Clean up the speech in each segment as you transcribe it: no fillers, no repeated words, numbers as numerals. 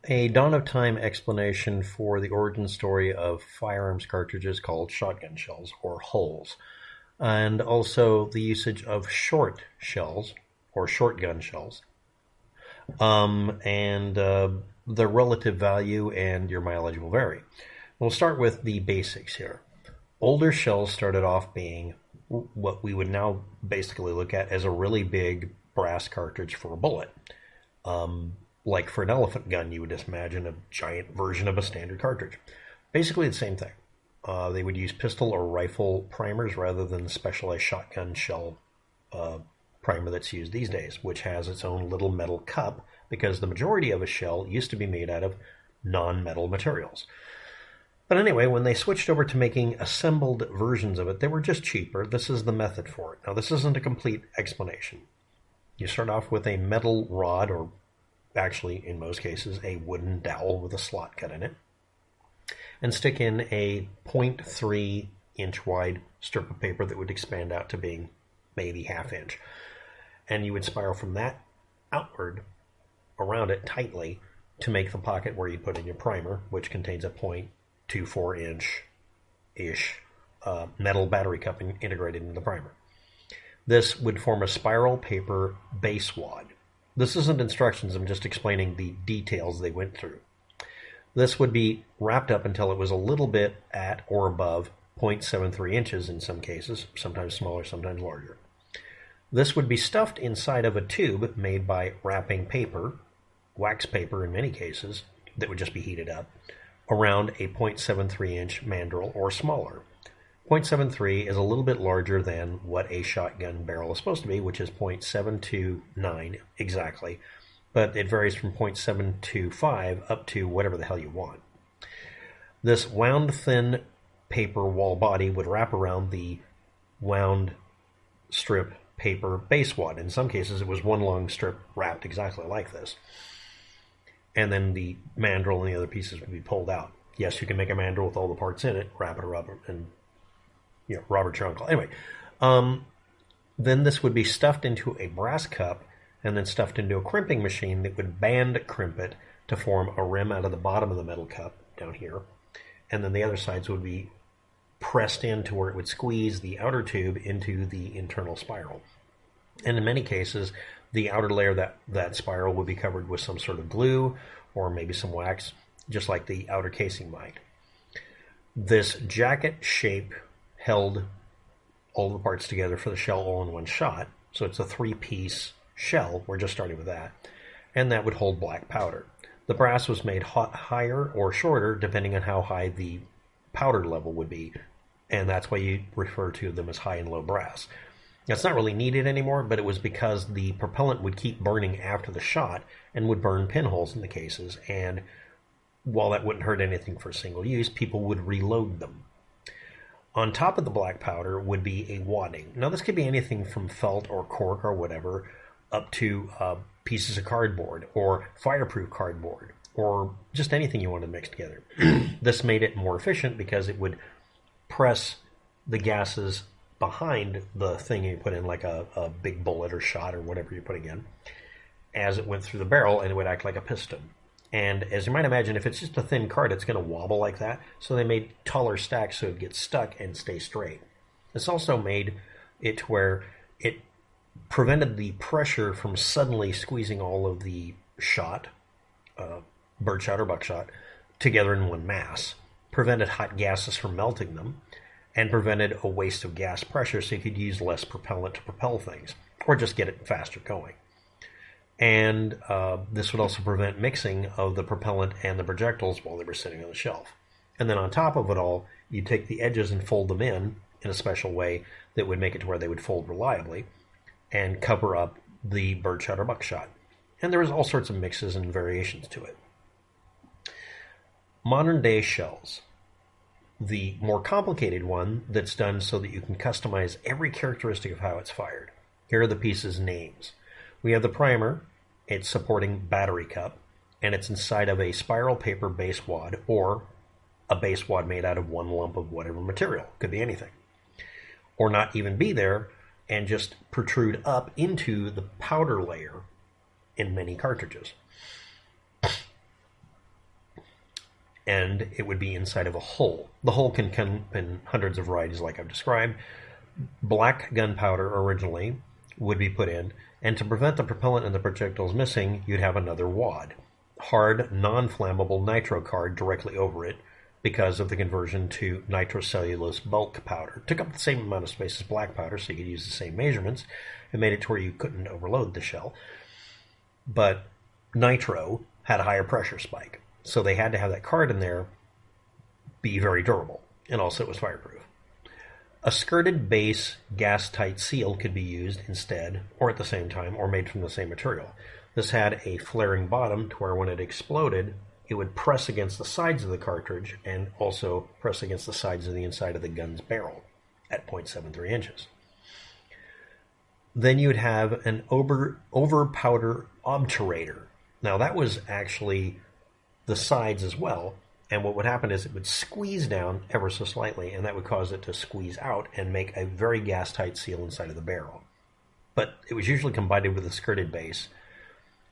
A dawn of time explanation for the origin story of firearms cartridges called shotgun shells or holes, and also the usage of short shells or shotgun shells, and the relative value and your mileage will vary. We'll start with the basics here. Older shells started off being what we would now basically look at as a really big brass cartridge for a bullet. Like for an elephant gun, you would just imagine a giant version of a standard cartridge. Basically the same thing. They would use pistol or rifle primers rather than the specialized shotgun shell primer that's used these days, which has its own little metal cup because the majority of a shell used to be made out of non-metal materials. But anyway, when they switched over to making assembled versions of it, they were just cheaper. This is the method for it. Now, this isn't a complete explanation. You start off with a metal rod, or actually, in most cases, a wooden dowel with a slot cut in it, and stick in a 0.3 inch wide strip of paper that would expand out to being maybe half inch. And you would spiral from that outward around it tightly to make the pocket where you put in your primer, which contains a 0.24 inch-ish metal battery cup integrated into the primer. This would form a spiral paper base wad. This isn't instructions, I'm just explaining the details they went through. This would be wrapped up until it was a little bit at or above 0.73 inches in some cases, sometimes smaller, sometimes larger. This would be stuffed inside of a tube made by wrapping paper, wax paper in many cases, that would just be heated up, around a 0.73 inch mandrill or smaller. 0.73 is a little bit larger than what a shotgun barrel is supposed to be, which is 0.729 exactly, but it varies from 0.725 up to whatever the hell you want. This wound thin paper wall body would wrap around the wound strip paper base wad. In some cases, it was one long strip wrapped exactly like this. And then the mandrel and the other pieces would be pulled out. Yes, you can make a mandrel with all the parts in it, wrap it around, and Robert your uncle. Anyway, then this would be stuffed into a brass cup and then stuffed into a crimping machine that would band crimp it to form a rim out of the bottom of the metal cup down here. And then the other sides would be pressed in to where it would squeeze the outer tube into the internal spiral. And in many cases, the outer layer, that spiral, would be covered with some sort of glue or maybe some wax, just like the outer casing might. This jacket shape held all the parts together for the shell all in one shot. So it's a 3-piece shell. We're just starting with that. And that would hold black powder. The brass was made higher or shorter depending on how high the powder level would be. And that's why you refer to them as high and low brass. That's not really needed anymore, but it was because the propellant would keep burning after the shot and would burn pinholes in the cases. And while that wouldn't hurt anything for single use, people would reload them. On top of the black powder would be a wadding. Now, this could be anything from felt or cork or whatever up to pieces of cardboard or fireproof cardboard or just anything you wanted to mix together. This made it more efficient because it would press the gases behind the thing you put in, like a big bullet or shot or whatever you're putting in, as it went through the barrel, and it would act like a piston. And as you might imagine, if it's just a thin card, it's going to wobble like that. So they made taller stacks so it gets stuck and stay straight. This also made it to where it prevented the pressure from suddenly squeezing all of the shot, birdshot or buckshot, together in one mass. Prevented hot gases from melting them, and prevented a waste of gas pressure so you could use less propellant to propel things, or just get it faster going. And this would also prevent mixing of the propellant and the projectiles while they were sitting on the shelf. And then on top of it all, you take the edges and fold them in a special way that would make it to where they would fold reliably and cover up the birdshot or buckshot. And there was all sorts of mixes and variations to it. Modern day shells. The more complicated one that's done so that you can customize every characteristic of how it's fired. Here are the pieces' names. We have the primer. It's supporting battery cup, and it's inside of a spiral paper base wad or a base wad made out of one lump of whatever material. Could be anything. Or not even be there and just protrude up into the powder layer in many cartridges. and it would be inside of a hull. The hull can come in hundreds of varieties like I've described. Black gunpowder originally would be put in, and to prevent the propellant and the projectiles missing, you'd have another wad. Hard, non-flammable nitro card directly over it because of the conversion to nitrocellulose bulk powder. It took up the same amount of space as black powder, so you could use the same measurements. It made it to where you couldn't overload the shell. But nitro had a higher pressure spike, so they had to have that card in there be very durable, and also it was fireproof. A skirted base gas-tight seal could be used instead, or at the same time, or made from the same material. This had a flaring bottom to where when it exploded, it would press against the sides of the cartridge and also press against the sides of the inside of the gun's barrel at 0.73 inches. Then you would have an over-powder obturator. Now that was actually the sides as well, and what would happen is it would squeeze down ever so slightly, and that would cause it to squeeze out and make a very gas-tight seal inside of the barrel. But it was usually combined with a skirted base.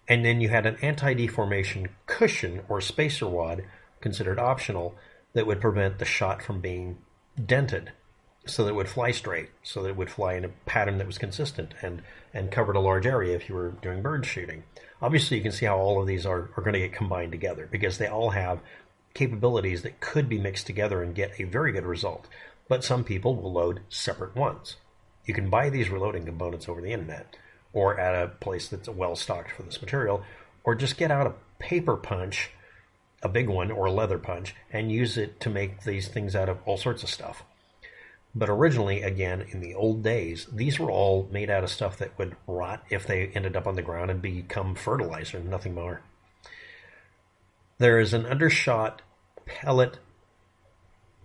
And then you had an anti-deformation cushion or spacer wad, considered optional, that would prevent the shot from being dented, so that it would fly straight, so that it would fly in a pattern that was consistent and covered a large area if you were doing bird shooting. Obviously, you can see how all of these are going to get combined together because they all have capabilities that could be mixed together and get a very good result. But some people will load separate ones. You can buy these reloading components over the internet, or at a place that's well stocked for this material, or just get out a paper punch, a big one, or a leather punch, and use it to make these things out of all sorts of stuff. But originally, again, in the old days, these were all made out of stuff that would rot if they ended up on the ground and become fertilizer, nothing more. There is an undershot pellet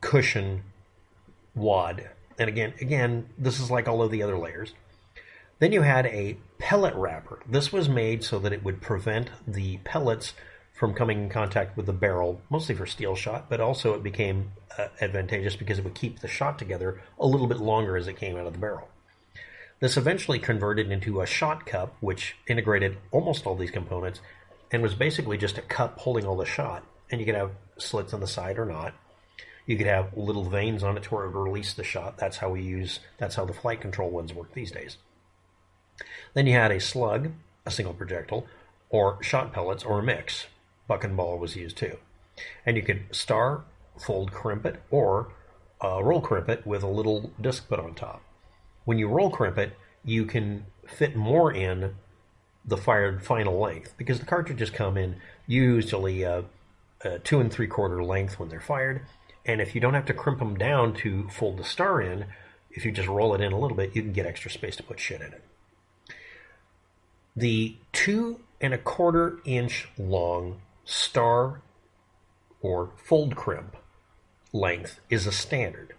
cushion wad. And again, this is like all of the other layers. Then you had a pellet wrapper. This was made so that it would prevent the pellets from coming in contact with the barrel, mostly for steel shot, but also it became advantageous because it would keep the shot together a little bit longer as it came out of the barrel. This eventually converted into a shot cup, which integrated almost all these components and was basically just a cup holding all the shot. And you could have slits on the side or not. You could have little veins on it to where it would release the shot. That's how the flight control ones work these days. Then you had a slug, a single projectile, or shot pellets, or a mix. Buck and ball was used too. And you could star, fold crimp it, or roll crimp it with a little disc put on top. When you roll crimp it, you can fit more in the fired final length, because the cartridges come in usually 2 3/4 length when they're fired, and if you don't have to crimp them down to fold the star in, if you just roll it in a little bit, you can get extra space to put shit in it. The 2 1/4 inch long star or fold crimp length is a standard,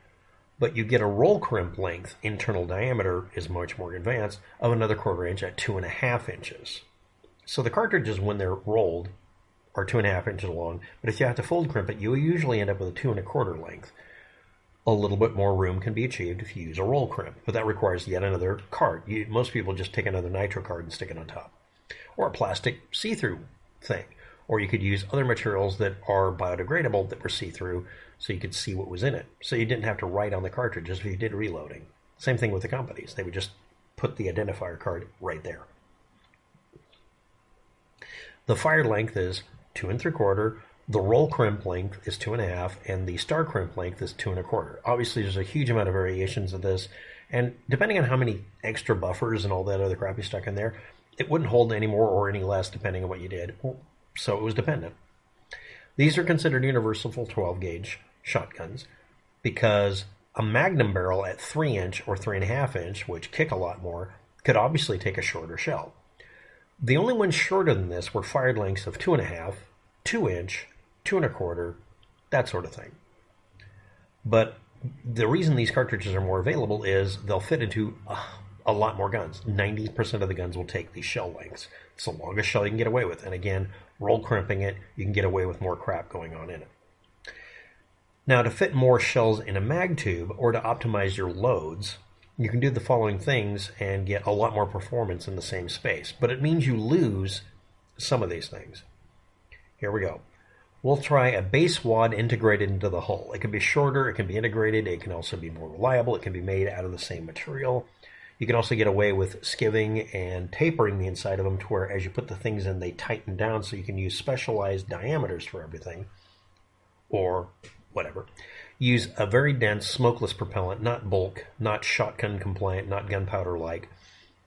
but you get a roll crimp length, internal diameter is much more advanced, of another 1/4 inch at 2 1/2 inches. So the cartridges, when they're rolled, are 2 1/2 inches long, but if you have to fold crimp it, you usually end up with a 2 1/4 length. A little bit more room can be achieved if you use a roll crimp, but that requires yet another card. Most people just take another nitro card and stick it on top, or a plastic see-through thing. Or you could use other materials that are biodegradable that were see-through, so you could see what was in it. So you didn't have to write on the cartridges if you did reloading. Same thing with the companies. They would just put the identifier card right there. The fired length is 2 3/4. The roll crimp length is 2 1/2, and the star crimp length is 2 1/4. Obviously, there's a huge amount of variations of this, and depending on how many extra buffers and all that other crap you stuck in there, it wouldn't hold any more or any less depending on what you did. So it was dependent. These are considered universal full 12 gauge shotguns because a magnum barrel at 3 inch or 3 1/2 inch, which kick a lot more, could obviously take a shorter shell. The only ones shorter than this were fired lengths of 2 1/2, 2 inch, 2 1/4, that sort of thing. But the reason these cartridges are more available is they'll fit into a lot more guns. 90% of the guns will take these shell lengths. It's the longest shell you can get away with. And again, roll crimping it, you can get away with more crap going on in it. Now, to fit more shells in a mag tube or to optimize your loads, you can do the following things and get a lot more performance in the same space. But it means you lose some of these things. Here we go. we'll try a base wad integrated into the hull. It can be shorter, it can be integrated, it can also be more reliable, it can be made out of the same material. You can also get away with skiving and tapering the inside of them to where as you put the things in, they tighten down so you can use specialized diameters for everything, or whatever. Use a very dense smokeless propellant, not bulk, not shotgun compliant, not gunpowder like.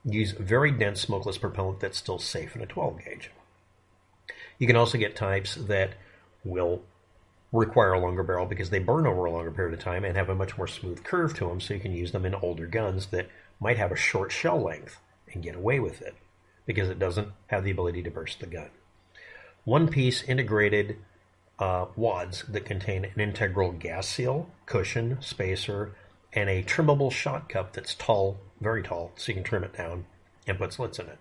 Use very dense smokeless propellant that's still safe in a 12 gauge. You can also get types that will require a longer barrel because they burn over a longer period of time and have a much more smooth curve to them, so you can use them in older guns that might have a short shell length and get away with it because it doesn't have the ability to burst the gun. One-piece integrated wads that contain an integral gas seal, cushion, spacer, and a trimmable shot cup that's tall, very tall, so you can trim it down and put slits in it.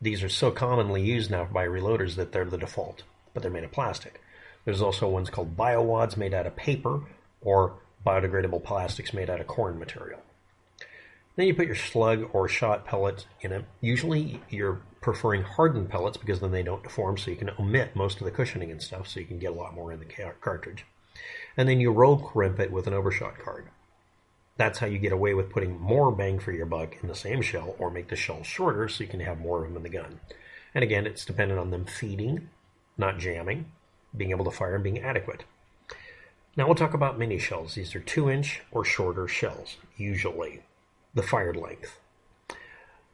These are so commonly used now by reloaders that they're the default, but they're made of plastic. There's also ones called biowads made out of paper or biodegradable plastics made out of corn material. Then you put your slug or shot pellet in it. Usually you're preferring hardened pellets because then they don't deform, so you can omit most of the cushioning and stuff, so you can get a lot more in the cartridge. And then you roll crimp it with an overshot card. That's how you get away with putting more bang for your buck in the same shell, or make the shell shorter so you can have more of them in the gun. And again, it's dependent on them feeding, not jamming, being able to fire, and being adequate. Now we'll talk about mini shells. These are 2-inch or shorter shells, usually. The fired length.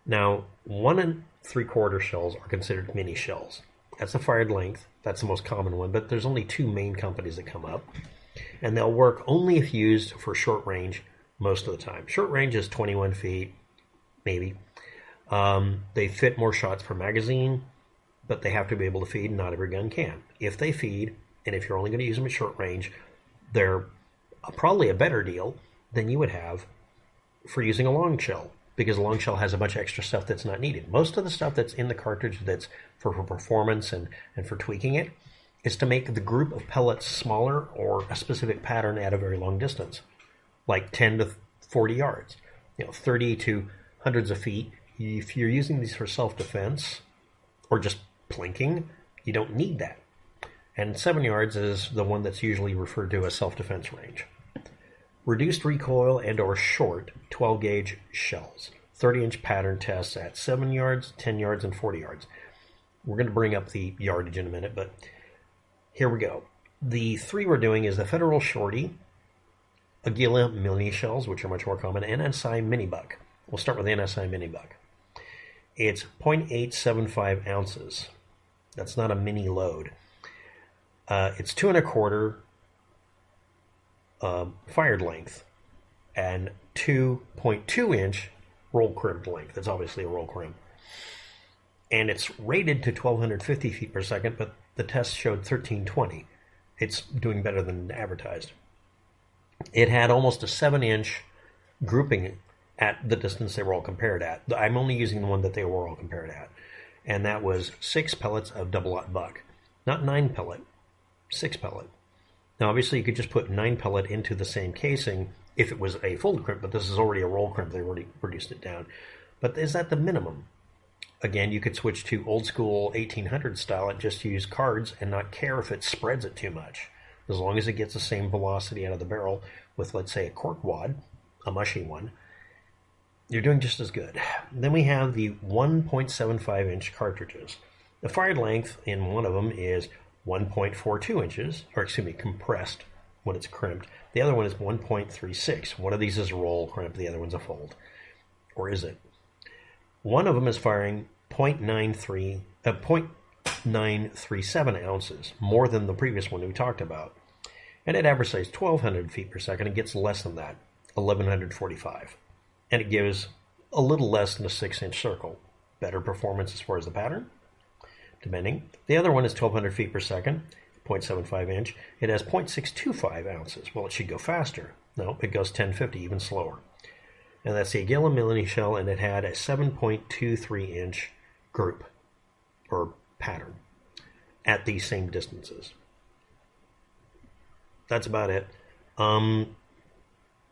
Now, 1 3/4 shells are considered mini shells. That's the fired length. That's the most common one, but there's only 2 main companies that come up, and they'll work only if used for short range most of the time. Short range is 21 feet, maybe. They fit more shots per magazine, but they have to be able to feed, and not every gun can. If they feed, and if you're only going to use them at short range, they're probably a better deal than you would have for using a long shell, because a long shell has a bunch of extra stuff that's not needed. Most of the stuff that's in the cartridge that's for performance and for tweaking it is to make the group of pellets smaller or a specific pattern at a very long distance, like 10 to 40 yards, 30 to hundreds of feet. If you're using these for self-defense or just plinking, you don't need that. And 7 yards is the one that's usually referred to as self-defense range. Reduced recoil and or short 12-gauge shells. 30-inch pattern tests at 7 yards, 10 yards, and 40 yards. We're going to bring up the yardage in a minute, but here we go. The 3 we're doing is the Federal Shorty, Aguila mini shells, which are much more common, and NSI mini buck. We'll start with the NSI mini buck. It's 0.875 ounces. That's not a mini load. It's 2 1/4 fired length and 2.2-inch roll crimp length. That's obviously a roll crimp. And it's rated to 1,250 feet per second, but the test showed 1,320. It's doing better than advertised. It had almost a 7-inch grouping at the distance they were all compared at. I'm only using the one that they were all compared at. And that was 6 pellets of double-aught buck. Not 9 pellet, 6 pellet. Now, obviously, you could just put 9 pellet into the same casing if it was a fold crimp, but this is already a roll crimp. They already reduced it down. But is that the minimum? Again, you could switch to old school 1800 style and just use cards and not care if it spreads it too much. As long as it gets the same velocity out of the barrel with, let's say, a cork wad, a mushy one, you're doing just as good. Then we have the 1.75-inch cartridges. The fired length in one of them is 1.42 inches, or excuse me, compressed when it's crimped. The other one is 1.36. One of these is a roll crimp, the other one's a fold. Or is it? One of them is firing 0.937 ounces, more than the previous one we talked about. And it averages 1,200 feet per second. It gets less than that, 1,145. And it gives a little less than a 6-inch circle. Better performance as far as the pattern, depending. The other one is 1,200 feet per second, 0.75 inch. It has 0.625 ounces. Well, it should go faster. No, it goes 1050, even slower. And that's the Aguila mini shell, and it had a 7.23-inch group, or pattern, at these same distances. That's about it.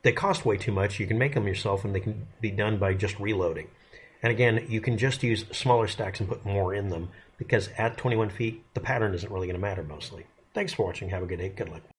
They cost way too much. You can make them yourself, and they can be done by just reloading. And again, you can just use smaller stacks and put more in them, because at 21 feet, the pattern isn't really going to matter mostly. Thanks for watching. Have a good day. Good luck.